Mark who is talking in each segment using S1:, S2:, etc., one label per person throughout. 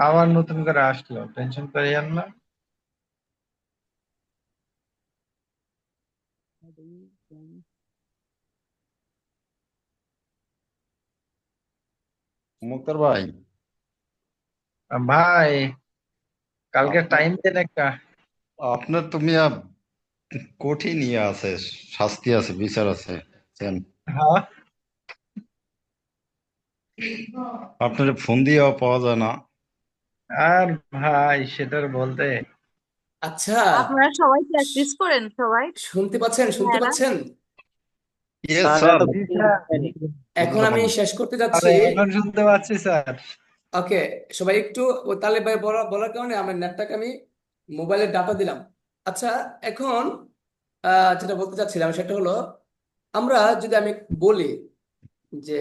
S1: আবার নতুন করে আসলো, টেনশন করিয়েন না।
S2: মুক্তার ভাই,
S1: ভাই, কালকে
S2: আপনার
S1: টাইম দেন একটা।
S2: আপনার তো মিয়া কঠিন ইয়ে আছে, শাস্তি আছে, বিচার আছে। বুঝছেন?
S1: হ্যাঁ।
S2: আপনার ফোন দিয়েও পাওয়া যায় না।
S1: আর ভাই, সেটার বলতে।
S3: আচ্ছা,
S4: আপনারা সবাই প্র্যাকটিস করেন সবাই?
S3: শুনতে পাচ্ছেন? শুনতে
S4: ভাইয়ারা?
S3: পাচ্ছেন?
S2: Yes
S5: sir
S2: sir.
S5: এত
S1: জি
S5: কি
S1: স্যার।
S3: এখন আমি শেষ করতে যাচ্ছি।
S1: আরে এখন শুনতে পাচ্ছি স্যার।
S3: ওকে, সবাই একটু তাহলে ভাই বলার কারণে আমার নেটটাকে আমি মোবাইলের ডাটা দিলাম। আচ্ছা, এখন যেটা বলতে চাচ্ছিলাম সেটা হলো, আমরা যদি আমি বলি যে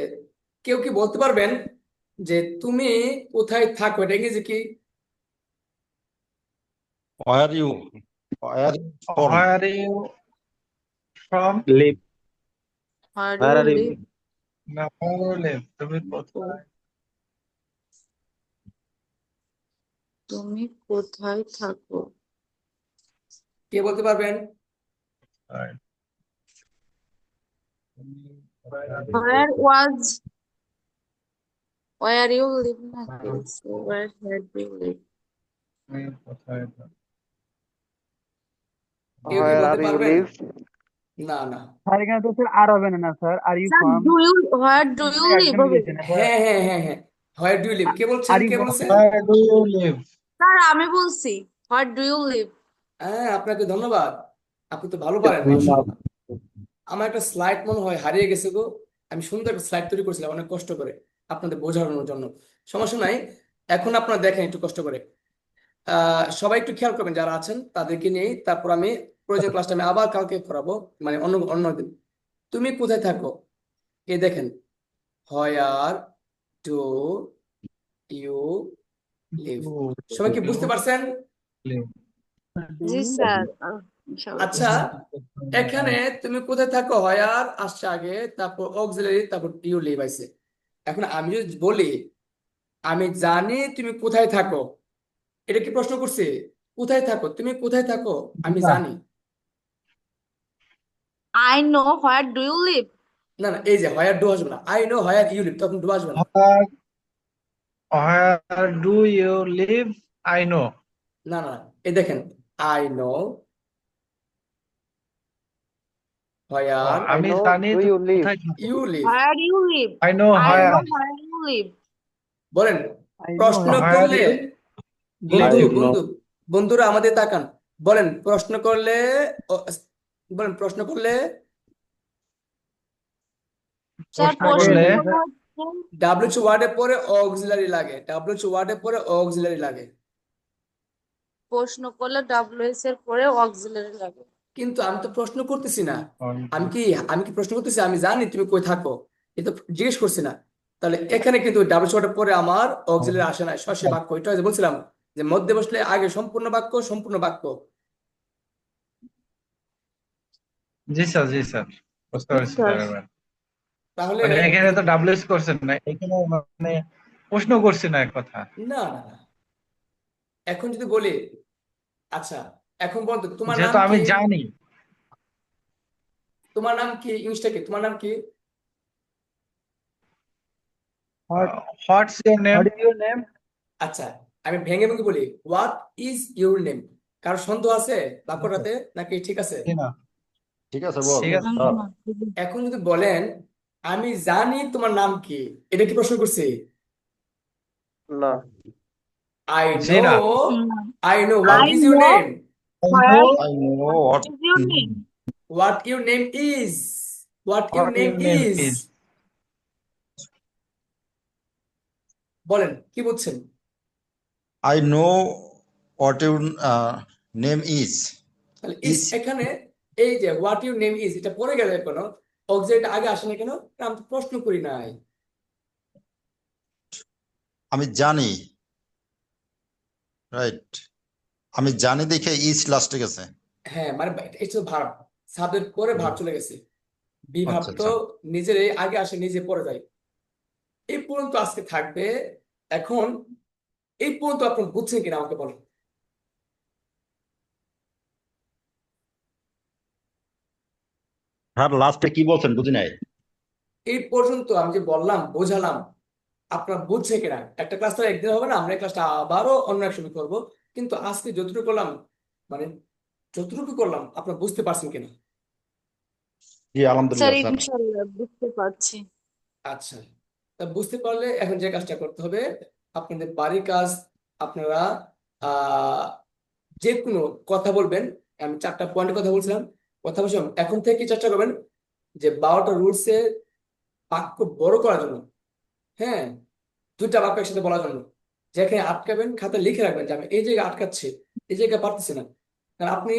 S3: কেউ কি বলতে পারবেন যে তুমি কোথায় থাকো, এটা ইংরেজি কি?
S2: Where you, where from?
S1: Where you from?
S5: Live
S4: Where do
S5: where
S4: you
S5: are you?
S4: live?
S1: না, where live? তুমি কোথায়?
S4: তুমি কোথায় থাকো?
S3: কে বলতে পারবেন?
S1: কোথায়? তুমি কোথায়
S4: Where
S1: থাকো?
S4: was where you live নাকি? So where had you live?
S1: তুমি কোথায় থাকো?
S3: কেউ কি
S5: হোয়ার
S3: বলতে
S5: আর ইউ
S3: পারবেন?
S5: লিভ?
S3: না, না।
S6: স্যার এখানে তো স্যার আর হবে না, না sir, are you
S4: Sir,
S6: from?
S4: where do you live
S6: একজন
S4: হবে?
S6: গেছেন এবার।
S3: হ্যাঁ, হ্যাঁ, হ্যাঁ, হ্যাঁ। Where do you live? কে বলছেন?
S6: আর ইউ
S3: কে
S6: ফ্রম?
S3: বলছেন?
S1: Where do you live?
S4: Sir আমি বলছি where do you live?
S3: হ্যাঁ, আপনাকে ধন্যবাদ। আপনি তো ভালো পারেন, মাশাআল্লাহ। আমার একটা স্লাইড মনে হয় হারিয়ে গেছে গো। আমি সুন্দর একটা স্লাইড তৈরি করেছিলাম অনেক কষ্ট করে আপনাদের বোঝানোর জন্য। সমস্যা নাই, এখন আপনারা দেখেন একটু কষ্ট করে। সবাই একটু খেয়াল করবেন যারা আছেন তাদেরকে নিয়েই, তারপর আমি প্রয়োজন ক্লাসটা আমি আবার কালকে করাবো, মানে অন্য অন্য দিন। তুমি কোথায় থাকো? এই দেখেন, where do you live.
S1: You
S3: সবাই কি বুঝতে
S1: do
S3: পারছেন?
S1: live.
S4: জি স্যার, ইনশাআল্লাহ
S3: আচ্ছা,
S4: বুঝছি।
S1: তুমি
S3: এখানে
S1: কোথায়?
S3: তুমি কোথায় থাকো হোয়ার আসছে আগে, তারপর অক্সিলারি, তারপর ইউ লিভ আছে। এখন আমি যদি বলি আমি জানি তুমি কোথায় থাকো, এটা কি প্রশ্ন করছে? কোথায় থাকো, তুমি কোথায় থাকো? আমি
S1: না।
S3: জানি।
S4: I know where do you live?
S3: না, না, এই যে হোয়ার ডু আসবে না, I know where you live, তখন ডু আসবে না।
S1: Where, where do you live? I know.
S3: না, না, এই দেখেন, আই নো হোয়ার
S5: আই
S1: আমি
S5: নো
S1: জানি
S5: ডু ইউ
S1: তুমি
S5: লিভ?
S1: কোথায় থাকো।
S3: You live.
S4: Where do you live?
S1: I know
S4: I know
S1: where.
S4: where you live.
S3: বলেন,
S6: আই নো
S3: প্রশ্ন
S1: Where
S3: করলে,
S1: you
S5: আই
S3: বন্ধু
S1: live?
S5: নো।
S3: বন্ধু বন্ধুরা আমাদের তাকান, বলেন প্রশ্ন করলে, ও- বলেন প্রশ্ন করলে
S4: স্যার
S1: প্রশ্ন
S6: আগে
S4: প্রশ্ন
S1: করলে
S6: দেখেন
S4: করলে
S6: স্যার।
S4: হচ্ছে
S3: ডাব্লিউএইচ ওয়ার্ডের পরে অক্সিলারি লাগে, ডাব্লিউএইচ ওয়ার্ডের পরে অক্সিলারি লাগে।
S4: প্রশ্ন করলে WS এর পরে অক্সিলারি লাগে।
S3: কিন্তু আমি তো প্রশ্ন করতেছি না। আমি
S1: কোনটা?
S3: কি আমি কি প্রশ্ন করতেছি আমি জানি তুমি কই থাকো, এটা তো জিজ্ঞেস করছি না। তাহলে এখানে কিন্তু ডাবল শর্টের পরে আমার অক্সিলারি আসে না, সরাসরি বাক্য। এটা যে বলছিলাম যে মধ্যে বসলে আগে সম্পূর্ণ বাক্য, সম্পূর্ণ বাক্য।
S1: জি স্যার, জি স্যার, বুঝতে
S4: জি
S1: পারছি
S4: স্যার।
S1: স্যার এবার।
S3: তাহলে
S1: মানে এখানে
S3: যদি
S1: তো ডাব্লিউএস করছেন না, এখানে মানে প্রশ্ন করছি না এক কথা।
S3: না, না, না, এখন যদি বলি, আচ্ছা, এখন বলতো তোমার নাম
S1: যেহেতু
S3: কি?
S1: আমি জানি।
S3: তোমার নাম কি? ইংলিশটা কি? তোমার নাম কি?
S6: What
S1: what's your name?
S6: What is your name?
S3: আচ্ছা, আমি ভেঙে ভেঙে বলি, হোয়াট ইজ ইউর নেম? কারো সন্দেহ আছে বাক্যটাতে নাকি ঠিক আছে?
S1: জি না।
S2: ঠিক আছে, বল
S1: ঠিক আছে।
S2: স্যার।
S3: এখন যদি বলেন আমি জানি তোমার নাম কি, এটা কি প্রশ্ন করছি?
S5: না।
S3: আই
S1: জি
S3: নো,
S1: না।
S3: I know what
S4: I
S3: is your
S4: know
S3: name.
S1: I
S4: where
S1: know
S2: I know
S4: what
S2: what,
S4: is your name?
S3: What your name is, what your
S1: what
S3: name
S1: your name
S3: is.
S1: is.
S3: বলেন কি বলছেন?
S2: I know what your name is.
S3: তাহলে is
S2: is,
S3: এখানে, এই যে what your name is এটা পড়ে গেলে কেন, অক্সিলারিটা আগে আসে না কেন? কারণ আমি তো প্রশ্ন করি নাই।
S2: আমি জানি, রাইট। আমি জানি দেখে ইজ লাস্টে গেছে।
S3: হ্যাঁ, মানে এটা তো ভার্ব, সাবজেক্ট পরে ভার্ব চলে গেছে। বি ভার্ব
S2: আচ্ছা
S3: তো
S2: আচ্ছা।
S3: নিজের আগে আসে, নিজে পরে যায়। এই পর্যন্ত আজকে থাকবে। এখন এই পর্যন্ত আপনি বুঝছেন কিনা আমাকে বলেন।
S2: স্যার লাস্টে কি বলছেন বুঝি নাই।
S3: এই পর্যন্ত আমি যে বললাম বোঝালাম আপনার বুঝছে কিনা। একটা ক্লাস তো একদিন হবে না, আমরা এই ক্লাসটা আবারও অন্য এক সময় করবো, কিন্তু আজকে যতটুকু করলাম মানে যতটুকু করলাম আপনার বুঝতে পারছেন কিনা।
S2: জি
S4: স্যার
S2: আলহামদুলিল্লাহ স্যার।
S4: ইনশাল্লাহ বুঝতে পারছি।
S3: আচ্ছা, তা বুঝতে পারলে এখন যে কাজটা করতে হবে, আপনাদের বাড়ির কাজ আপনারা আহ যে কোনো কথা বলবেন। আমি 4টা পয়েন্টের কথা বলছিলাম, কথা বলছিলাম, এখন থেকে চেষ্টা করবেন যে 12টা রুলসে বাক্য বড় করার জন্য। হ্যাঁ, 2টা বাক্য একসাথে বলার জন্য। যেখানে আটকাবেন খাতা লিখে রাখবেন যে আমি এই জায়গায় আটকাচ্ছি, এই জায়গায় পারতেছি না। কারণ আপনি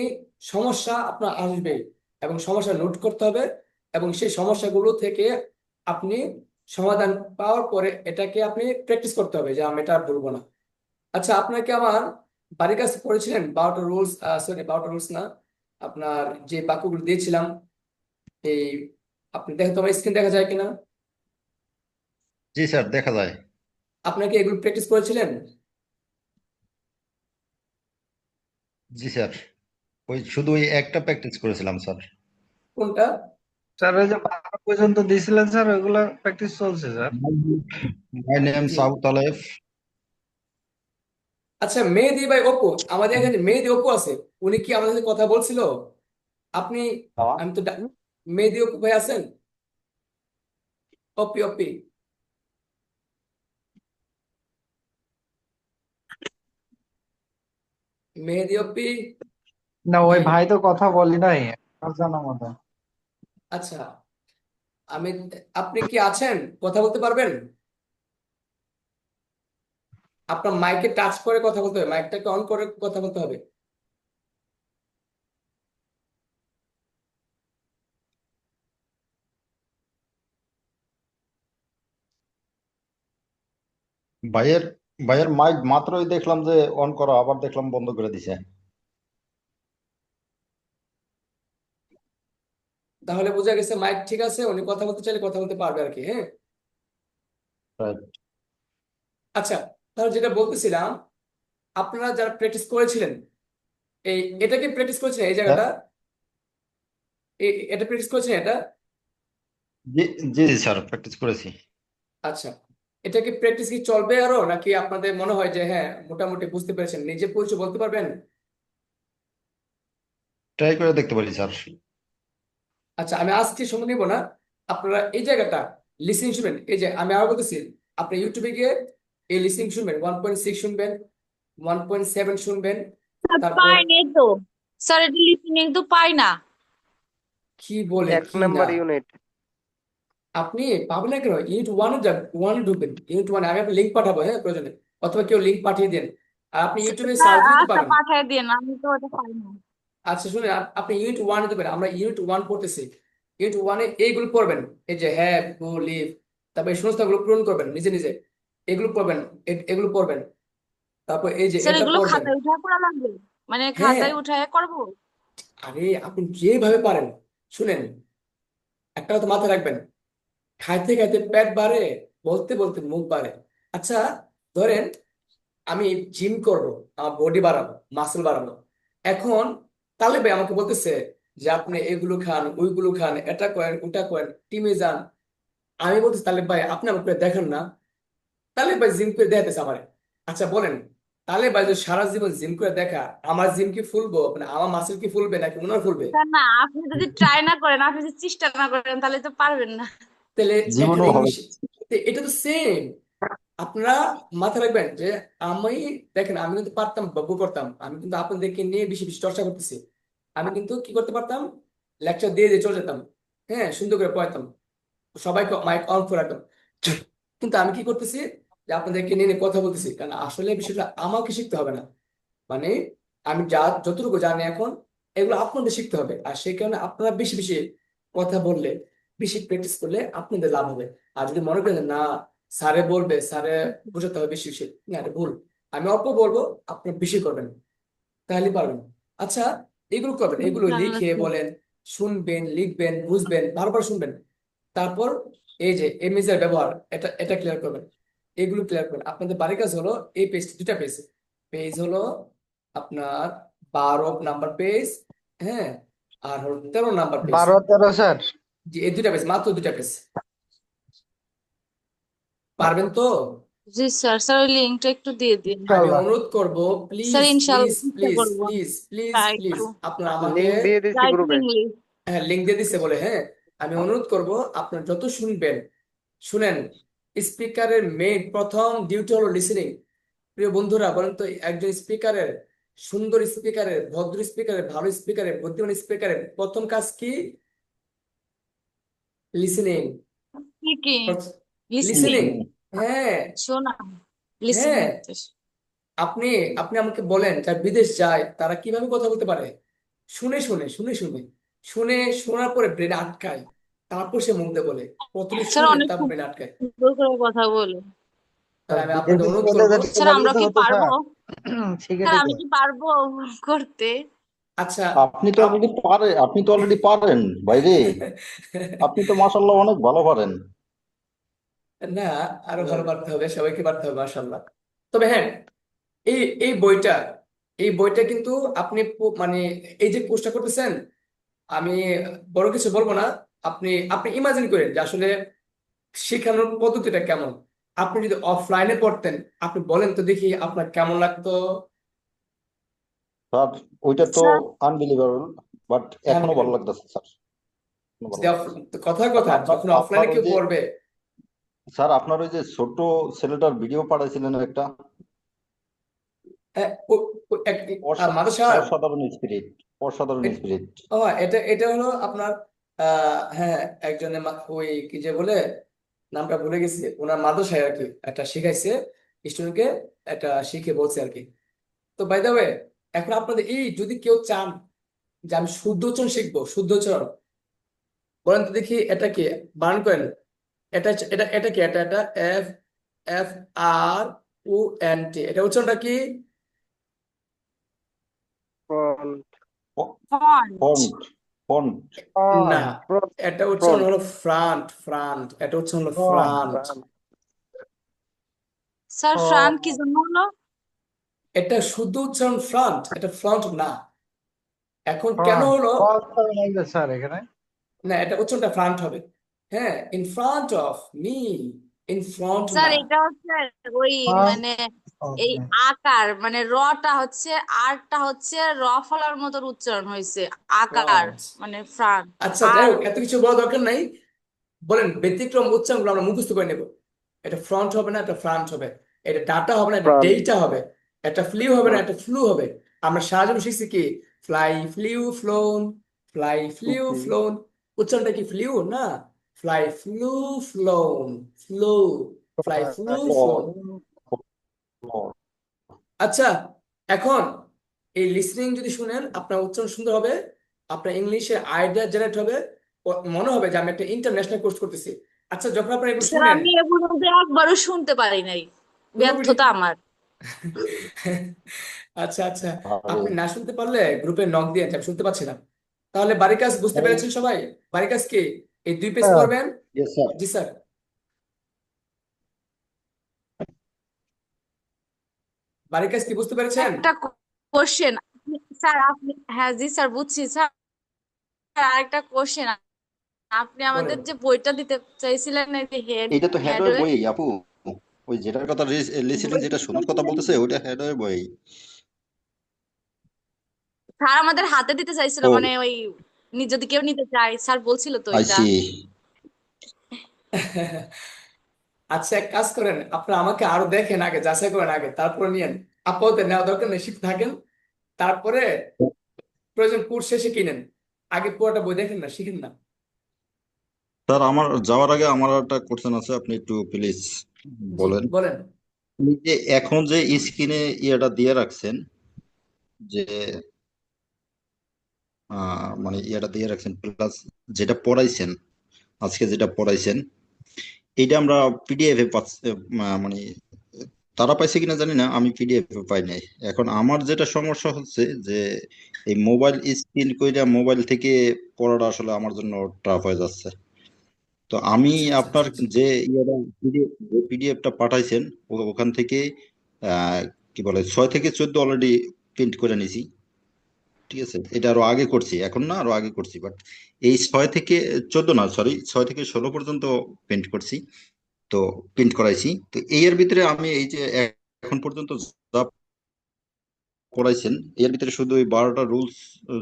S3: সমস্যা আপনার আসবে এবং সমস্যা নোট করতে হবে, এবং সেই সমস্যাগুলো থেকে আপনি সমাধান পাওয়ার পরে এটাকে আপনি প্র্যাকটিস করতে হবে যে আমি এটা আর বলবো না। আচ্ছা, আপনাকে আমার বাড়ির কাছে পড়েছিলেন 12টা রুলস, সরি 12টা রুলস না, আপনার যে বাক্যগুলো দিয়েছিলাম এই, আপনি দেখেন তো আমার স্ক্রিন দেখা যায় কিনা।
S2: জি স্যার দেখা যায়।
S3: আপনাকে এগুলো প্র্যাকটিস করেছিলেন?
S2: জি স্যার, ওই শুধু ওই একটা প্র্যাকটিস করেছিলাম স্যার।
S3: কোনটা?
S1: স্যার ওই যে 12 পর্যন্ত দিছিলেন স্যার, ওইগুলা প্র্যাকটিস চলছে sir.
S2: My name
S3: G.
S2: South Alef.
S3: আচ্ছা, মেহেদি ভাই অপু, আমাদের এখানে মেহেদি অপু আছে, উনি কি আমাদের সাথে কথা বলছিল? আপনি, আমি তো মেহেদি অপু ভাই আছেন? অপি অপি, মেহেদি অপি
S1: না, ওই
S3: নাই।
S1: ভাই তো কথা বলি নাই আমার জানা মতো।
S3: আচ্ছা, আমি, আপনি কি আছেন? কথা বলতে পারবেন? আপনার মাইকে টাচ করে কথা বলতে হবে, মাইকটাকে অন করে কথা বলতে হবে।
S2: ভাইয়ের ভাইয়ের মাইক মাত্রই দেখলাম যে অন করা, আবার দেখলাম বন্ধ করে দিছে।
S3: তাহলে বোঝা গেছে মাইক ঠিক আছে, উনি কথা বলতে চাইলে কথা বলতে পারবে আর কি। হ্যাঁ,
S2: Right.
S3: আচ্ছা, তাহলে যেটা বলতেছিলাম, আপনারা যারা প্র্যাকটিস করেছিলেন, এটা কি প্র্যাকটিস করেছিলেন এই
S2: হ্যাঁ,
S3: জায়গাটা? এটা প্র্যাকটিস করেছেন এটা?
S2: জি জি জি স্যার প্র্যাকটিস করেছি।
S3: আচ্ছা, এটা কি প্র্যাকটিস কি চলবে আরো, নাকি আপনাদের মনে হয় যে হ্যাঁ মোটামুটি বুঝতে পেরেছেন, নিজে পরিচয় বলতে পারবেন?
S2: ট্রাই করে দেখতে পারি স্যার।
S3: আচ্ছা, আমি আজকে সময় নিব না, আপনারা এই জায়গাটা লিসেনিং শুনবেন। এই যে আমি আরো বলতেছি, আপনি ইউটিউবে গিয়ে এই লিসেনিং শুনবেন, 1.6 শুনবেন, 1.7 শুনবেন,
S4: স্যার
S3: তারপর
S4: পাই নাই তো। স্যার এটা লিসেনিং তো পাই না।
S3: কি বলে
S5: 1
S3: কি না,
S5: নাম্বার ইউনিট।
S3: আপনি পাবেন না কেন? ইউনিট ওয়ানে যান, ওয়ানে ঢুকবেন, ইউনিট ওয়ানে আমি আপনার লিঙ্ক পাঠাবো, হ্যাঁ প্রয়োজনে, অথবা কেউ লিঙ্ক পাঠিয়ে দেন, আর আপনি ইউটিউবে
S4: স্যার
S3: সার্চ দিতে
S4: আচ্ছা
S3: পাবেন।
S4: পাঠায় দিন, আমি তো ওটা পাই না।
S3: আচ্ছা শুনুন, আপনি ইউনিট ওয়ানে দেবেন, আমরা ইউনিট ওয়ান পড়তেছি। ইউনিট ওয়ানে এইগুলো পড়বেন, এই যে হ্যাভ গো লিভ, তারপর এই সংস্থাগুলো পূরণ করবেন নিজে নিজে, এগুলো পড়বেন, এগুলো পড়বেন, তারপর এই যে
S4: স্যার
S3: এটা
S4: এগুলো
S3: পড়বেন।
S4: খাতায় উঠায় পড়া লাগবে? মানে
S3: হ্যাঁ,
S4: খাতায় উঠায় করবো?
S3: আরে আপনি যেভাবে পারেন, শুনেন, একটা কথা মাথায় রাখবেন, খাইতে খাইতে পেট বাড়ে, বলতে বলতে মুখ বাড়ে। আচ্ছা, ধরেন আমি জিম করব, আমার বডি বাড়াবো, মাসেল বাড়াবো। এখন তালেব ভাই আমাকে বলতেছে যে আপনি এগুলো খান, ওইগুলো খান, এটা করেন, ওটা করেন, টিমে যান। আমি বলতেছি তালেব ভাই আপনি আমাকে দেখেন না। তালেব ভাই জিম করে দেখাতেছে আমারে। আচ্ছা বলেন, তালেব ভাই যদি সারা জীবন জিম করে দেখা, আমার জিম কি ফুলবো, মানে আমার মাসেল কি ফুলবে নাকি ওনার ফুলবে?
S4: স্যার না, আপনি যদি ট্রাই না করেন, আপনি যদি চেষ্টা না করেন, তাহলে তো পারবেন না।
S3: তাহলে দেখেন
S2: জীবনেও হবে।
S3: ইংলিশ, এটা তো সেম। আপনারা মাথায় রাখবেন যে আমি, দেখেন আমি কিন্তু পারতাম, বকবক করতাম, আমি কিন্তু আপনাদেরকে নিয়ে বেশি বেশি চর্চা করতেছি। আমি কিন্তু কি করতে পারতাম, লেকচার দিয়ে দিয়ে চলে যেতাম, হ্যাঁ সুন্দর করে পড়াতাম, সবাইকে মাইক অন করে রাখতাম। কিন্তু আমি কি করতেছি, যে আপনাদেরকে নিয়ে নিয়ে কথা বলতেছি, কারণ আসলে বিষয়টা আমাকে শিখতে হবে না, মানে আমি যা যতটুকু জানি এখন, এগুলো আপনাদের শিখতে হবে। আর সেই কারণে আপনারা বেশি বেশি কথা বললে, বেশি প্র্যাকটিস করলে আপনাদের লাভ হবে। আর যদি মনে করেন যে না স্যারে বলবে, স্যারে বোঝাতে হবে বেশি বেশি, না এটা ভুল। আমি অল্প বলবো, আপনি বেশি করবেন, তাহলে পারবেন। আচ্ছা, এগুলো করবেন, এগুলো
S4: ইনশাআল্লাহ
S3: লিখে
S4: স্যার।
S3: বলেন, শুনবেন, লিখবেন, বুঝবেন, বারবার শুনবেন। তারপর এই যে এমিজের ব্যবহার, এটা এটা ক্লিয়ার করবেন। এগুলো ক্লিয়ার করেন। আপনাদের বাড়ির কাজ হলো এই পেজ, দুটা পেজ, পেজ হলো আপনার 12 নাম্বার পেজ, হ্যাঁ, আর হলো 13 নাম্বার পেজ।
S1: 12 13 স্যার।
S3: জি, এই দুটা পেজ, মাত্র দুটা পেজ। পারবেন তো?
S4: জি স্যার, স্যার ওই লিঙ্কটা একটু দিয়ে দিন।
S3: আমি
S1: ইনশাআল্লাহ।
S3: অনুরোধ করব,
S4: স্যার
S3: প্লিজ
S4: ইনশাল্লাহ
S3: প্লিজ
S4: চেষ্টা
S3: প্লিজ
S4: করবো।
S3: প্লিজ প্লিজ
S4: হ্যাঁ,
S3: প্লিজ
S4: একটু
S3: আপনারা আমাকে,
S5: লিংক দিয়ে দিছি
S4: রাইটিং
S5: গ্রুপে।
S4: ইংলিশ।
S3: হ্যাঁ, লিঙ্ক দিয়ে দিচ্ছে বলে, হ্যাঁ, আমি অনুরোধ করব আপনারা যত শুনবেন শুনেন। স্পিকারের মেইন প্রথম ডিউটি হলো লিসেনিং। প্রিয় বন্ধুরা, বলেন তো, একজন স্পিকারের, সুন্দর স্পিকারের, ভদ্র স্পিকারের, ভালো স্পিকারের, বুদ্ধিমান স্পিকারের প্রথম কাজ কি? লিসেনিং।
S4: কি কি? লিসনিং,
S3: লিসেনিং, হ্যাঁ,
S4: শোনা,
S3: হ্যাঁ।
S4: লিসনিং।
S3: আপনি আপনি আমাকে বলেন, যারা বিদেশ যায় তারা কিভাবে কথা বলতে পারে? শুনে শুনে শুনে শুনে শুনে, শোনার পরে ব্রেনে আটকায়, তারপর সে মুখ দিয়ে বলে। প্রথমে
S4: স্যার
S3: শুনে
S4: অনেক
S3: তারপর ব্রেনে আটকায়।
S4: সুন্দর করে কথা বলে।
S3: তাহলে
S1: স্যার
S3: আমি আপনাদের
S1: বিদেশে
S3: অনুরোধ
S1: গেলে
S3: করব।
S1: যেটা
S4: স্যার আমরা
S1: ব্যবহৃত
S4: কি
S1: হতো
S4: পারবো?
S1: স্যার, শিখে
S4: স্যার
S1: নিত।
S4: আমি কি পারবো করতে?
S3: আচ্ছা, আপ-
S2: আপনি তো অলরেডি পারেন বাইরে। আপনি তো মাশাল্লাহ অনেক ভালো পারেন।
S3: না, আরো ভালো পারতে হবে, সবাইকে পারতে হবে মাশাআল্লাহ। তবে হ্যাঁ, এই এই বইটা, এই বইটা কিন্তু আপনি মানে এই যে কোর্সটা করতেছেন, আমি বড় কিছু বলবো না। আপনি আপনি ইমাজিন করেন যে আসলে শেখানোর পদ্ধতিটা কেমন। আপনি যদি অফলাইনে পড়তেন, আপনি বলেন তো দেখি আপনার কেমন লাগতো?
S2: স্যার ওইটা তো
S4: স্যার
S2: আনবিলিভেবল, বাট
S3: হ্যাঁ,
S2: এখনো ভালো লাগতেছে স্যার, এখনো ভালো
S3: যদি
S2: লাগতেছে।
S3: কথার
S2: স্যার
S3: কথা,
S2: আপনার
S3: যখন
S2: আপনার
S3: অফলাইনে
S2: ওই
S3: কেউ
S2: যে
S3: পড়বে।
S2: স্যার আপনার ওই যে ছোট ছেলেটার ভিডিও পাঠাইছিলেন একটা,
S3: মাদ্রাসার,
S2: অসাধারণ স্পিরিট, অসাধারণ
S3: এ-
S2: স্পিরিট।
S3: ও এটা এটা হলো আপনার, হ্যাঁ, একজনের ওই কি যে বলে, নামটা ভুলে গেছি, ওনার মাদ্রাসায় আর কি একটা শিখাইছে স্টুডেন্টকে, একটা শিখে বলছে আর কি। তো বাই দ্য ওয়ে, এখন আপনাদের এই যদি কেউ চান যে আমি শুদ্ধ উচ্চারণ শিখবো, শুদ্ধ উচ্চারণ, বলেন তো দেখি এটা কি, বানান করেন। এটা কি, এটা F, F R O N T, এটা উচ্চারণটা কি?
S5: ফ্রন্ট।
S4: ফন্ট।
S2: Font, font.
S3: না,
S5: ফ্রন্ট।
S3: এটা উচ্চারণ
S5: ফ্রন্ট।
S3: হলো ফ্রান্ট, ফ্রান্ট, এটা উচ্চারণ হলো
S1: ও,
S3: ফ্রান্ট।
S4: স্যার
S1: ও,
S4: ফ্রান্ট কি জন্য হলো?
S3: এটা শুদ্ধ উচ্চারণ ফ্রান্ট, এটা ফ্রন্ট না। এখন কেন
S1: ফ্রন্ট
S3: হলো?
S1: ফ্রন্ট লাগবে স্যার এখানে।
S3: না, এটা উচ্চারণটা ফ্রান্ট হবে। হ্যাঁ, in front of me, in front
S4: sir
S3: না।
S4: এটা হচ্ছে ওই
S1: ফ্রন্ট,
S4: মানে এই
S1: ওকে।
S4: আকার মানে রটা হচ্ছে, আরটা হচ্ছে র ফলার মতো উচ্চারণ হয়েছে, আকার
S3: ফ্রন্ট।
S4: মানে ফ্রান্ট।
S3: আচ্ছা, যাই
S4: আর
S3: হোক, এত কিছু বলা দরকার নাই। বলেন, ব্যতিক্রম উচ্চারণগুলো আমরা মুখস্থ করে নেব। এটা ফ্রন্ট হবে না, এটা ফ্রান্ট হবে। এটা ডাটা হবে না, এটা
S5: ফ্রন্ট।
S3: ডেটা হবে। এটা ফ্লিউ হবে না, এটা ফ্লু হবে। আমরা সারা জীবন শিখছি কি, fly, flew, flown, fly, flew, flown. উচ্চারণটা কি ফ্লিউ না, fly, flew, flown, flew, fly, flew, flown. আচ্ছা, এখন এই লিসনিং যদি শুনেন, আপনার উচ্চারণ সুন্দর হবে, আপনার ইংলিশে আইডিয়া জেনারেট হবে, মনে হবে যে আমি একটা ইন্টারন্যাশনাল কোর্স করতেছি। আচ্ছা, যখন আপনারা এগুলো
S4: স্যার
S3: শুনেন,
S4: আমি এগুলো একবারও শুনতে পারি নাই,
S3: কোনো
S4: ব্যর্থতা আমার।
S3: আচ্ছা আচ্ছা,
S2: আরে
S3: আপনি না শুনতে পারলে গ্রুপে নক দিয়ে, আমি শুনতে পাচ্ছি না। তাহলে বাড়ির কাজ বুঝতে
S2: হ্যাঁ,
S3: পেরেছেন সবাই? বাড়ির কাজ কি, এই 2 পেজ
S1: স্যার,
S3: পড়বেন।
S2: Yes sir.
S3: জি স্যার, বাড়ির কাজ কি বুঝতে পেরেছেন?
S4: একটা কোশ্চেন স্যার, আপনি, হ্যাঁ জি স্যার বুঝছি স্যার। আরেকটা কোশ্চেন, আপনি আমাদের
S3: বলেন।
S4: যে বইটা দিতে চাইছিলেন এই যে হেড
S2: এইটা তো হেডওয়ের
S4: হেডওয়ে,
S2: বই আপু, ওই যেটার কথা লিসেনিং, যেটা শোনার কথা বলতেছে ওইটা হেডওয়ের বই।
S4: স্যার আমাদের হাতে দিতে চাইছিল,
S2: ও,
S4: মানে ওই যদি কেউ নিতে চায়, স্যার বলছিল তো এটা।
S2: আইসি।
S3: আচ্ছা, এক কাজ করেন, আপনারা আমাকে আরো দেখেন আগে, যাচাই করেন আগে, তারপরে নিয়েন। আপাতত নেওয়া দরকার নেই, শিখতে থাকেন। তারপরে প্রয়োজন কোর্স শেষে কিনেন। আগে পুরোটা বই দেখেন না, শিখেন না।
S2: স্যার আমার যাওয়ার আগে আমার একটা কোশ্চেন আছে, আপনি একটু প্লিজ
S3: জি,
S2: বলেন।
S3: বলেন।
S2: এই যে এখন যে স্ক্রিনে ইয়েটা দিয়ে রাখছেন, যে মানে ইয়েটা দিয়ে রাখছেন, প্লাস যেটা পড়াইছেন, আজকে যেটা পড়াইছেন, এইটা আমরা পিডিএফ এ পাচ্ছি, মানে তারা পাইছে কিনা জানি না, আমি পিডিএফ এ পাই নাই। এখন আমার যেটা সমস্যা হচ্ছে যে এই মোবাইল স্ক্রিন কইরা মোবাইল থেকে পড়াটা আসলে আমার জন্য টাফ হয়ে যাচ্ছে। তো আমি
S3: আচ্ছা আচ্ছা
S2: আপনার
S3: আচ্ছা
S2: যে পিডিএফটা পাঠাইছেন ওখান থেকে কি বলে 6 থেকে 14 অলরেডি প্রিন্ট করে নিছি। ঠিক আছে, এটা আরো আগে করছি, এখন না, আরো আগে করছি, বাট এই 6 থেকে 14 না, সরি, 6 থেকে 16 পর্যন্ত প্রিন্ট করছি। তো প্রিন্ট করাইছি। তো এর ভিতরে আমি এই যে এখন পর্যন্ত যা পড়াইছেন এর ভিতরে শুধু ওই 12টা রুলস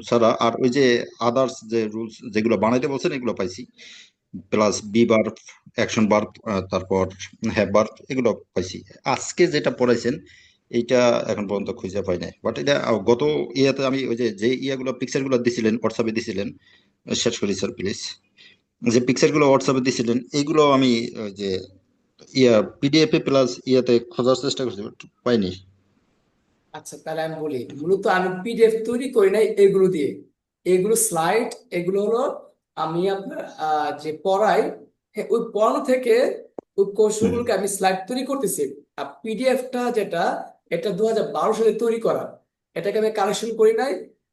S2: ছাড়া আর ওই যে আদার্স যে রুলস যেগুলো বানাইতে বলছেন এগুলো পাইছি, প্লাস বি বার, অ্যাকশন বার, তারপর হ্যাভ বার, এগুলো পাইছি। আজকে যেটা পড়াইছেন এইটা এখন পর্যন্ত খুঁজে পাই নাই, বাট এটা গত ইয়াতে আমি ওই যে যে ইয়াগুলো পিকচার গুলো দিছিলেন হোয়াটসঅ্যাপে দিছিলেন, শেষ করি স্যার প্লিজ, যে পিকচার গুলো হোয়াটসঅ্যাপে দিছিলেন এইগুলো আমি ওই যে ইয়া পিডিএফ এ প্লাস ইয়াতে খোঁজার চেষ্টা করছি, but পাইনি।
S3: আচ্ছা, তাহলে আমি বলি মূলত আমি পিডিএফ তৈরি করি নাই এগুলো দিয়ে। এগুলো স্লাইড, এগুলো হলো আমি আপনার যে পড়াই, হ্যাঁ, ওই পড়ানো থেকে ওই
S2: হুম।
S3: কৌশলগুলোকে আমি স্লাইড তৈরি করতেছি। আর পিডিএফটা যেটা, এটা 2012 সালে তৈরি করা। এটাকে আমি কালেকশন করি নাই,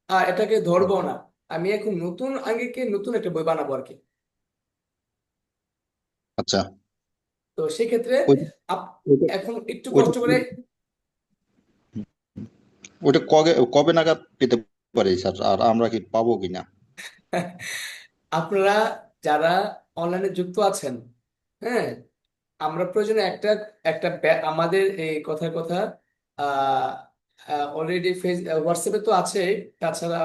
S3: আর এটাকে ধরবো না। আমি এখন নতুন আঙ্গিকে নতুন একটা বই বানাবো আর কি।
S2: আচ্ছা,
S3: তো সেক্ষেত্রে
S2: ওই-
S3: আপ-
S2: ওইটা
S3: এখন একটু
S2: ওইটা
S3: কষ্ট করে
S2: ওইটা কবে কবে নাগাদ পেতে পারি স্যার, আর আমরা কি পাবো কিনা?
S3: আপনারা যারা অনলাইনে যুক্ত আছেন, হ্যাঁ, আমরা প্রয়োজনে একটা একটা আমাদের এই কথার কথা অলরেডি হোয়াটসঅ্যাপে তো আছে, তাছাড়া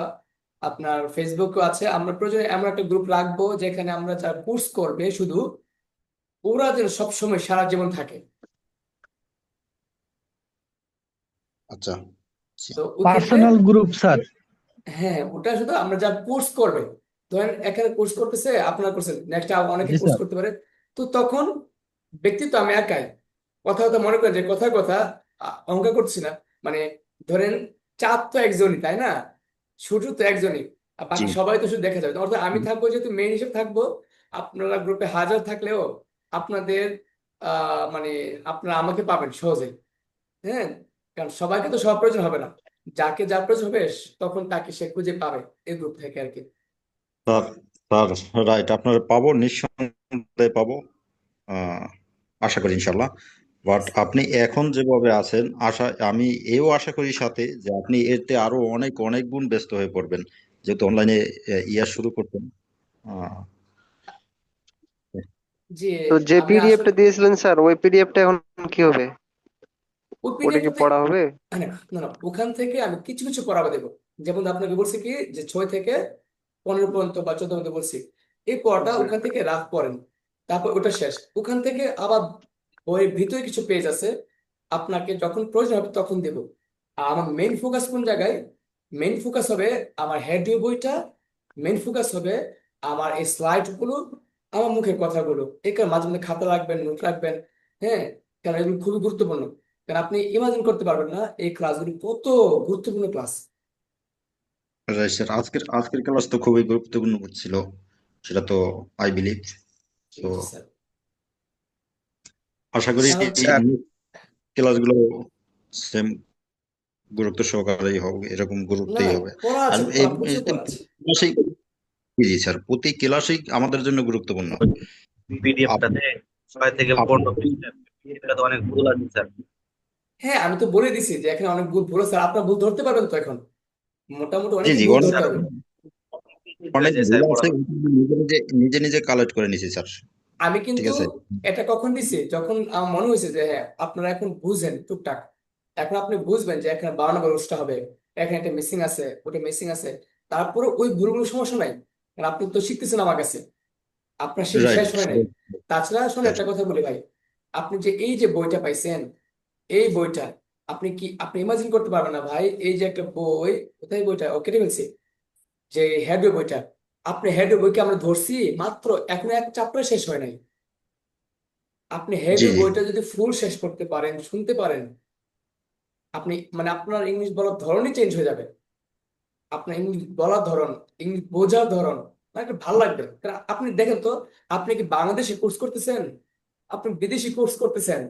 S3: আপনার ফেসবুকও আছে। আমরা প্রয়োজনে এমন একটা গ্রুপ রাখবো যেখানে আমরা যারা কোর্স করবে শুধু ওরা যেন সবসময় সারা জীবন থাকে।
S2: আচ্ছা,
S3: তো ওই ক্ষেত্রে
S1: পার্সোনাল গ্রুপ স্যার।
S3: হ্যাঁ, ওটা শুধু আমরা যা কোর্স করবে, ধরেন এখানে কোর্স করতেছে, আপনারা করছেন, নেক্সট অনেকে
S1: জি
S3: কোর্স
S1: স্যার।
S3: করতে পারে। তো তখন ব্যক্তিত্ব আমি একাই, কথা কথা মনে করেন যে কথার কথা অঙ্ক করছি না, মানে ধরেন চাঁদ তো একজনই, তাই না? সূর্য তো একজনই, আর
S2: জি।
S3: বাকি সবাই তো শুধু দেখা যাবে। অর্থাৎ আমি থাকবো যেহেতু মেইন হিসেবে থাকবো। আপনারা গ্রুপে হাজার থাকলেও আপনাদের মানে আপনারা আমাকে পাবেন সহজে, হ্যাঁ। কারণ সবাইকে তো সব প্রয়োজন হবে না, যাকে যার প্রয়োজন হবে তখন তাকে সে খুঁজে পাবে এই গ্রুপ থেকে আর কি।
S2: স্যার, স্যার রাইট, আপনারা পাবো, নিঃসন্দেহে পাবো, আহ, আশা করি ইনশাল্লাহ। বাট আপনি এখন যেভাবে আছেন, আমি এও আশা করি সাথে যে আপনি এতে আরো অনেক অনেক গুণ ব্যস্ত হয়ে পড়বেন, যেহেতু অনলাইনে ইয়া শুরু করতেন। আহ,
S3: যে
S5: তো যে
S3: আমি
S5: পিডিএফটা
S3: আসলে
S5: দিয়েছিলেন স্যার, ওই পিডিএফটা এখন কি হবে?
S3: ওই
S5: ওটা কি
S3: পিডিএফটাতে
S5: পড়া হবে?
S3: না না না, ওখান থেকে আমি কিছু কিছু পড়াবো দেবো। যেমন আপনাকে বলছি কি যে 6 থেকে 15 পর্যন্ত বা 14 পর্যন্ত বলছি, এই পড়াটা ওখান থেকে রাত পড়েন, তারপর ওটা শেষ। ওখান থেকে আবার বইয়ের ভিতরে কিছু পেজ আছে, আপনাকে যখন প্রয়োজন হবে তখন দেব। আর আমার মেইন ফোকাস কোন জায়গায়? মেইন ফোকাস হবে আমার হেড বইটা, মেইন ফোকাস হবে আমার এই স্লাইড গুলো, আমার মুখের কথাগুলো। এই কারণে মাঝে মাঝে খাতা রাখবেন, নোট রাখবেন, হ্যাঁ। কারণ এগুলো খুবই গুরুত্বপূর্ণ। কারণ আপনি ইমাজিন করতে পারবেন না এই ক্লাসগুলো কত গুরুত্বপূর্ণ ক্লাস।
S2: right, স্যার, আজকের আজকের ক্লাস তো খুবই গুরুত্বপূর্ণ ছিল, সেটা তো আই বিলিভ।
S3: জি
S2: তো
S3: জি স্যার।
S2: আশা করি
S3: তাহলে
S1: স্যার
S2: ক্লাসগুলো সেম গুরুত্ব সহকারেই হবে, এরকম
S3: না,
S2: গুরুত্বই হবে।
S3: পড়া
S2: আর
S3: আছে, পড়া প্রচুর পড়া আছে।
S2: ক্লাসেই, জি স্যার, প্রতি ক্লাসেই আমাদের জন্য গুরুত্বপূর্ণ। আপ-
S7: পিডিএফটাতে 6 থেকে 15
S2: আপনি
S7: পৃষ্ঠা, এটা তো অনেক ভুল আছে স্যার।
S3: হ্যাঁ, আমি তো বলে দিছি যে এখানে অনেক ভুল ভুল আছে। আপনার ভুল ধরতে পারবেন তো এখন? মোটামুটি
S2: জি
S3: অনেকই
S2: জি,
S3: ভুল
S2: অনেক
S3: ধরতে
S7: স্যার
S3: হবে।
S2: অনেক
S7: হয়ে যায়
S2: ভুল
S7: স্যার
S2: আছে,
S7: পড়া।
S2: নিজে নিজে নিজে নিজে কালেক্ট করে নিছি স্যার।
S3: আমি
S2: ঠিক
S3: কিন্তু
S2: আছে।
S3: এটা কখন দিছি, যখন আমার মনে হয়েছে যে হ্যাঁ আপনারা এখন বুঝেন টুকটাক। এখন আপনি বুঝবেন যে এখানে 52 রোজটা হবে, এখানে একটা মিসিং আছে, ওটা মিসিং আছে। তারপরে ওই ভুলগুলো সমস্যা নাই, কারণ আপনি তো শিখতেছেন আমার কাছে, আপনার শিখে
S2: রাইট
S3: শেষ হয় নাই। তাছাড়া শুনে
S2: স্যার।
S3: একটা কথা বলি ভাই, আপনি যে এই যে বইটা পাইছেন, এই বইটা আপনি ইমাজিন করতে পারবেন না ভাই। এই যে একটা বই, কোথায় বইটা ও কেটে ফেলছি, যে হেড বইটা, আপনি হেড বইকে আমরা ধরছি মাত্র, এখন এক চ্যাপ্টার শেষ হয় নাই। আপনি হেড
S2: জি জি।
S3: বইটা যদি ফুল শেষ করতে পারেন, শুনতে পারেন, আপনি মানে আপনার ইংলিশ বলার ধরনই চেঞ্জ হয়ে যাবে। আপনার ইংলিশ বলার ধরন, ইংলিশ বোঝার ধরন, মানে একটা ভালো লাগবে। কারণ আপনি দেখেন তো, আপনি কি বাংলাদেশে কোর্স করতেছেন, আপনি বিদেশি কোর্স করতেছেন,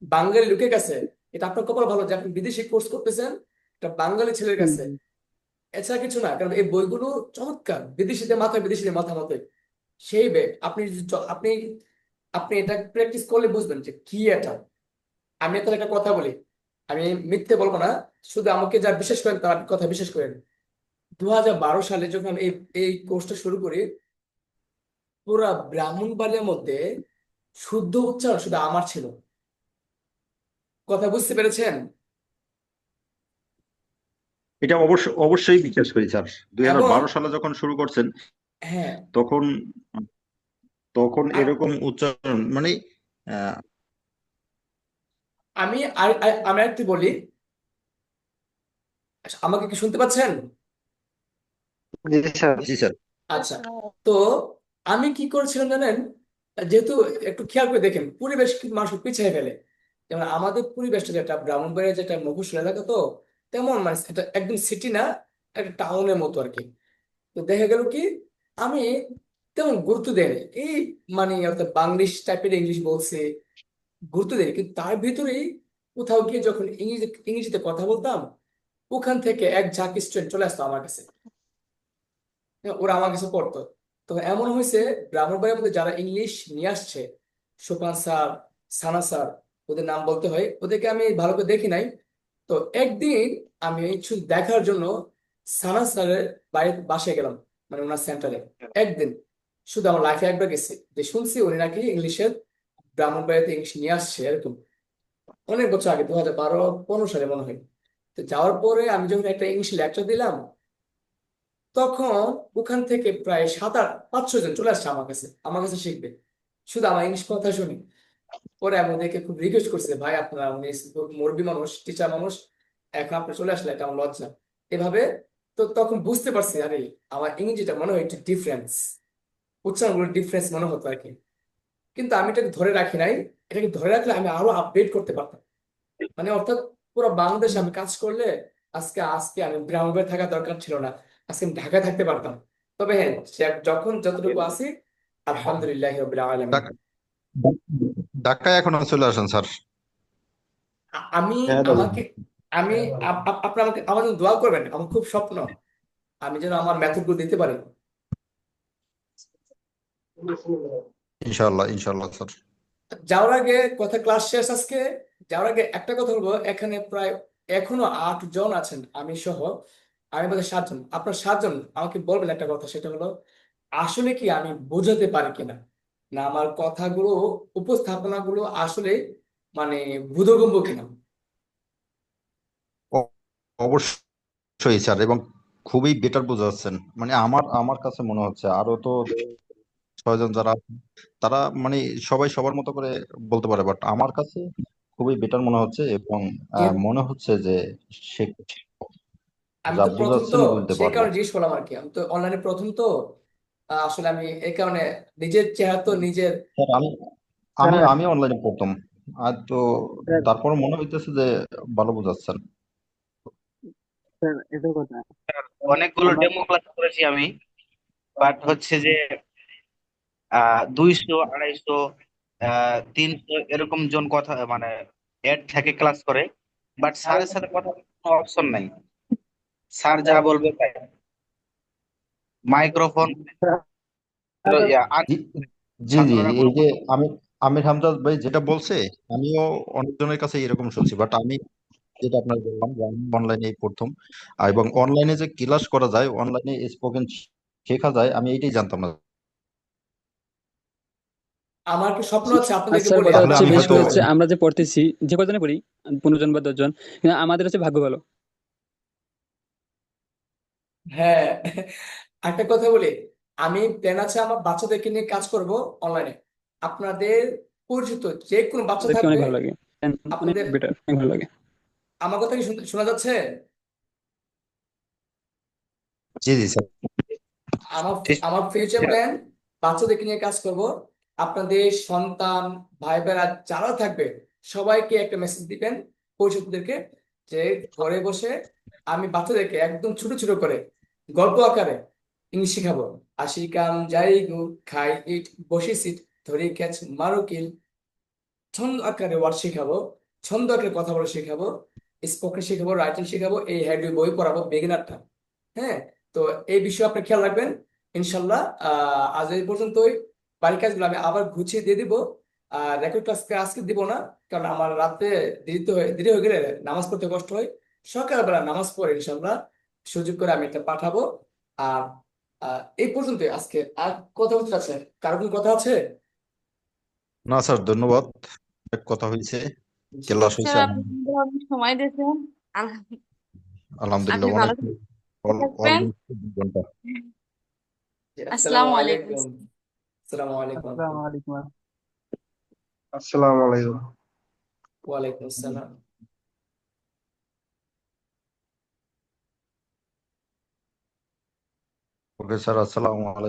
S3: বাঙালি লোকের কাছে, এটা আপনার কপাল ভালো যে আপনি বিদেশি কোর্স করতেছেন এটা বাঙালি ছেলের কাছে। এছাড়া কিছু না, কারণ এই বইগুলো চমৎকার, বিদেশিদের মাথায় বিদেশিদের মাথা মতোই। সেই ব্যাগ আপনি আপনি আপনি এটা প্র্যাকটিস করলে বুঝবেন যে কি এটা। আমি তাহলে একটা কথা বলি, আমি মিথ্যে বলবো না, শুধু আমাকে যা বিশ্বাস করেন তার কথা বিশ্বাস করেন। 2012 সালে যখন এই এই কোর্সটা শুরু করি, পুরা ব্রাহ্মণবাড়িয়ার মধ্যে শুদ্ধ উচ্চারণ শুধু আমার ছিল। কথা বুঝতে পেরেছেন?
S2: এটা অবশ্যই বিশ্বাস করি স্যার।
S3: এবং
S2: 2012 সালে যখন শুরু করছেন
S3: হ্যাঁ,
S2: তখন তখন
S3: আ-
S2: এরকম উচ্চারণ মানে আহ,
S3: আমি একটু বলি, আমাকে কি শুনতে পাচ্ছেন?
S5: জি স্যার।
S2: জি স্যার।
S3: আচ্ছা, তো আমি কি করেছিলাম জানেন, যেহেতু একটু খেয়াল করে দেখেন পরিবেশ কিন্তু মানুষ পিছিয়ে ফেলে। যেমন আমাদের পরিবেশটা যেটা ব্রাহ্মণবাড়িয়া যেটা মফস্বল এলাকা, তো তেমন মানে এটা একদম সিটি না, একটা টাউনের মতো আর কি। তো দেখা গেল কি আমি তেমন গুরুত্ব দেয় না এই, মানে অর্থাৎ বাংলিশ টাইপের ইংলিশ বলছে, গুরুত্ব দেয়। কিন্তু তার ভিতরেই কোথাও গিয়ে যখন ইংরেজিতে কথা বলতাম, ওখান থেকে এক ঝাঁক স্টুডেন্ট চলে আসতো আমার কাছে, ওরা আমার কাছে পড়তো। তো এমন হয়েছে ব্রাহ্মণবাড়িয়ার মধ্যে যারা ইংলিশ নিয়ে আসছে, সোপান স্যার, সানা স্যার, ওদের নাম বলতে হয়, ওদেরকে আমি ভালো করে দেখি নাই। তো একদিন আমি শুধু দেখার জন্য সানা স্যারের বাসায় গেলাম, মানে ওনার সেন্টারে। একদিন, শুধু আমার লাইফে একবার গেছি, যে শুনছি উনি নাকি ইংলিশের ব্রাহ্মণবাড়িয়াতে ইংলিশ নিয়ে আসছে এরকম। অনেক বছর আগে 2012-15 সালে মনে হয়। তো যাওয়ার পরে আমি যখন একটা ইংলিশ লেকচার দিলাম, তখন ওখান থেকে প্রায় 7-8 500 জন চলে আসছে আমার কাছে শিখবে, শুধু আমার ইংলিশ কথা শুনি। পরে আমি ওদেরকে খুব রিকোয়েস্ট করছি, ভাই আপনারা, উনি মুরব্বী মানুষ, টিচার মানুষ, এখন আপনি চলে আসলে এটা আমার লজ্জা এভাবে। তো তখন বুঝতে পারছি আরে আমার ইংরেজিটা মনে হয় একটু ডিফারেন্স, উচ্চারণগুলো ডিফারেন্স মনে হতো আর কি। কিন্তু আমি এটাকে ধরে রাখি নাই। এটাকে ধরে রাখলে আমি আরো আপডেট করতে পারতাম। মানে অর্থাৎ পুরো বাংলাদেশে আমি কাজ করলে আজকে আজকে আমি গ্রামে থাকা দরকার ছিল না, আজকে আমি ঢাকায় থাকতে পারতাম। তবে হ্যাঁ, যখন যতটুকু আছি আলহামদুলিল্লাহ রাব্বিল আলামিন।
S2: ঢাকা- ঢাকায় এখনো চলে আসেন স্যার।
S3: আমি
S2: হ্যাঁ দাদা।
S3: আমাকে আমি আপনি আমাকে আমার জন্য দোয়া করবেন, আমার খুব স্বপ্ন আমি যেন আমার মেথড গুলো দিতে পারি।
S2: ইনশাআল্লাহ ইনশাআল্লাহ স্যার।
S3: যাওয়ার আগে কথা, ক্লাস শেষ আজকে, যাওয়ার আগে একটা কথা বলবো, এখানে প্রায় এখনো 8 জন আছেন আমি সহ, আমি বলতে 7 জন, আপনার 7 জন আমাকে বলবেন একটা কথা, সেটা হলো আসলে কি আমি বোঝাতে পারি কিনা, না আমার কথাগুলো উপস্থাপনাগুলো আসলে মানে বোধগম্য কিনা।
S2: অ- অবশ্যই স্যার, এবং খুবই বেটার বোঝাচ্ছেন। মানে আমার আমার কাছে মনে হচ্ছে আরো তো 6 জন যারা আছেন, তারা মানে সবাই সবার মতো করে বলতে পারে, বাট আমার কাছে খুবই বেটার মনে হচ্ছে। এবং
S3: যে
S2: মনে হচ্ছে যে সে
S3: আমি
S2: যা
S3: তো প্রথম, তো
S2: বুঝাচ্ছেন বুঝতে
S3: সেই
S2: পারবো।
S3: কারণে জিজ্ঞেস করলাম আর কি, আমি তো অনলাইনে প্রথম তো, আসলে আমি এই কারণে নিজের চেহারা তো নিজের।
S2: স্যার আমি আমি
S6: স্যার
S2: আমি অনলাইনে পড়তাম, আর তো
S6: স্যার
S2: তারপর মনে হইতেছে যে ভালো বোঝাচ্ছেন।
S6: স্যার এটা কথা
S7: অনেকগুলো
S6: আমার
S7: ডেমো ক্লাস করেছি আমি, বাট হচ্ছে যে 200 250 300 এরকম জন কথা মানে এড থাকে ক্লাস করে, বাট স্যারের সাথে কথা বলার কোনো অপশন নাই। স্যার যা বলবে তাই, মাইক্রোফোন
S2: জি জি জি,
S7: ছাত্ররা কোনো
S2: এই যে আমি আমির হামজা ভাই যেটা বলছে, আমিও অনেকজনের কাছে এরকম শুনছি, বাট আমি যেটা আপনার বললাম যে আমি অনলাইনে এই প্রথম। এবং অনলাইনে যে ক্লাস করা যায়, অনলাইনে স্পোকেন শেখা যায়, আমি এইটাই জানতাম না।
S3: আমার কি স্বপ্ন আছে
S8: আর
S3: আপনাদেরকে
S8: স্যার
S3: বলি
S8: কথা
S2: তাহলে
S8: হচ্ছে,
S2: আমি
S3: আপনি
S8: বিশেষ
S2: হয়তো
S8: করে
S3: আসবেন।
S8: হচ্ছে আমরা যে পড়তেছি, যে কজনে পড়ি, 15 জন বা 10 জন, কিন্তু আমাদের হচ্ছে ভাগ্য ভালো।
S3: হ্যাঁ, একটা কথা বলি, আমি প্ল্যান আছে আমার বাচ্চাদেরকে নিয়ে কাজ করব অনলাইনে। আপনাদের পরিচিত যে কোনো বাচ্চা
S8: দেখতে অনেক
S3: থাকবে,
S8: ভালো লাগে, অনেক
S3: আপনাদের,
S8: বেটার, অনেক ভালো লাগে।
S3: আমার কথা কি শোনা যাচ্ছে?
S2: জি জি স্যার।
S3: আমার আমার ফিউচার প্ল্যান, বাচ্চাদেরকে নিয়ে কাজ করব। আপনাদের সন্তান, ভাই বোনেরা যারা থাকবে সবাইকে একটা মেসেজ দিবেন, পরিচিতদেরকে, যে ঘরে বসে আমি বাচ্চাদেরকে একদম ছোট ছোট করে গল্প আকারে ইংলিশ শিখাবো। আসি কাম যাই গু, খাই ইট, বসি সিট, ধরি ক্যাচ মারো কিল, ছন্দ আকারে ওয়ার্ড শেখাবো, ছন্দ আকারে কথা বলা শেখাবো, স্পোকেন শেখাবো, রাইটিং শেখাবো, এই হ্যান্ড বই পড়াবো বেগিনারটা। হ্যাঁ, তো এই বিষয়ে আপনি খেয়াল রাখবেন। ইনশাল্লাহ আজ এই পর্যন্তই। বাড়ির কাজগুলো আমি আবার গুছিয়ে দিয়ে দিব। আর রেকর্ড ক্লাসকে আজকে দিব না, কারণ আমার রাতে দেরি হয়ে গেলে নামাজ পড়তে কষ্ট হয়। সকালবেলা নামাজ পড়ে ইনশাল্লাহ সুযোগ করে আমি এটা পাঠাবো। আর এই পর্যন্তই আজকে। আর কথা বলতে আছে, কারো কোনো কথা আছে?
S2: না স্যার, ধন্যবাদ। অনেক কথা হয়েছে,
S3: জি
S2: ক্লাস
S4: স্যার
S2: হয়েছে।
S4: আপনি সুন্দর অনেক সময় দিয়েছেন। আল-
S2: আলহামদুলিল্লাহ,
S4: আপনি
S2: অনেক
S4: ভালো থাকবেন।
S2: অলমোস্ট 2 ঘন্টা।
S3: জি,
S4: আসসালামু
S3: আসসালামু
S4: আলাইকুম।
S3: আলাইকুম। আসসালামু আলাইকুম।
S6: আসসালামু আলাইকুম।
S5: আসসালামু আলাইকুম।
S3: ওয়ালাইকুম আসসালাম।
S2: ওকে স্যার, আসসালামু আলাইকুম।